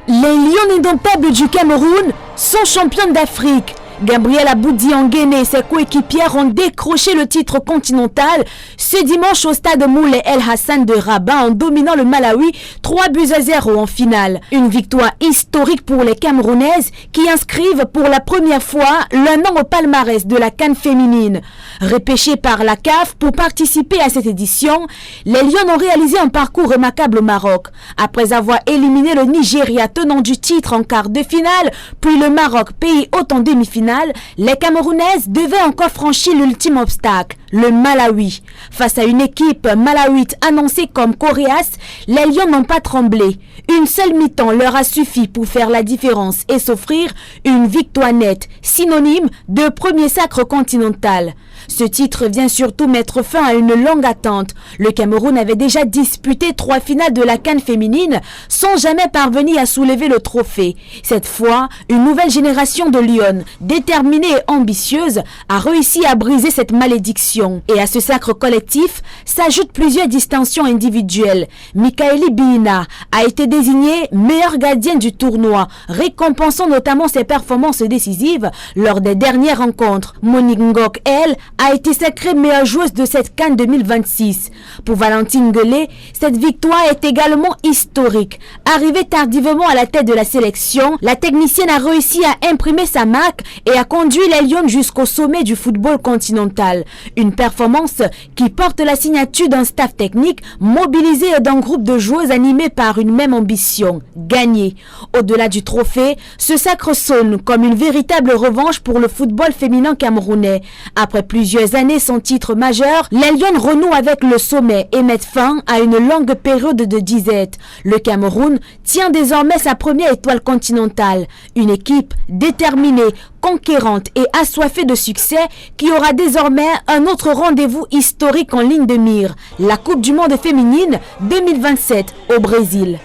Les Lions indomptables du Cameroun sont champions d'Afrique. Gabriel Aboudi-Nguene et ses coéquipières ont décroché le titre continental ce dimanche au stade Moulay El Hassan de Rabat en dominant le Malawi 3-0 en finale. Une victoire historique pour les Camerounaises qui inscrivent pour la première fois leur nom au palmarès de la CAN féminine. Repêchées par la CAF pour participer à cette édition, les Lions ont réalisé un parcours remarquable au Maroc. Après avoir éliminé le Nigeria tenant du titre en quart de finale, puis le Maroc pays hôte en demi-finale, les Camerounaises devaient encore franchir l'ultime obstacle, le Malawi. Face à une équipe malawite annoncée comme coriace, les Lions n'ont pas tremblé. Une seule mi-temps leur a suffi pour faire la différence et s'offrir une victoire nette, synonyme de premier sacre continental. Ce titre vient surtout mettre fin à une longue attente. Le Cameroun avait déjà disputé 3 finales de la CAN féminine sans jamais parvenir à soulever le trophée. Cette fois, une nouvelle génération de Lionnes, déterminée et ambitieuse, a réussi à briser cette malédiction. Et à ce sacre collectif s'ajoutent plusieurs distinctions individuelles. Mikaeli Biina a été désignée meilleure gardienne du tournoi, récompensant notamment ses performances décisives lors des dernières rencontres. Monique Ngok, elle, a été sacrée meilleure joueuse de cette CAN 2026. Pour Valentine Guelé, cette victoire est également historique. Arrivée tardivement à la tête de la sélection, la technicienne a réussi à imprimer sa marque et a conduit les Lions jusqu'au sommet du football continental. Une performance qui porte la signature d'un staff technique mobilisé d'un groupe de joueuses animés par une même ambition, gagner. Au-delà du trophée, ce sacre sonne comme une véritable revanche pour le football féminin camerounais. Après plusieurs années sans titre majeur, les Lions renouent avec le sommet et mettent fin à une longue période de disette. Le Cameroun tient désormais sa première étoile continentale. Une équipe déterminée, conquérante et assoiffée de succès qui aura désormais un autre rendez-vous historique en ligne de mire, la Coupe du Monde féminine 2027 au Brésil.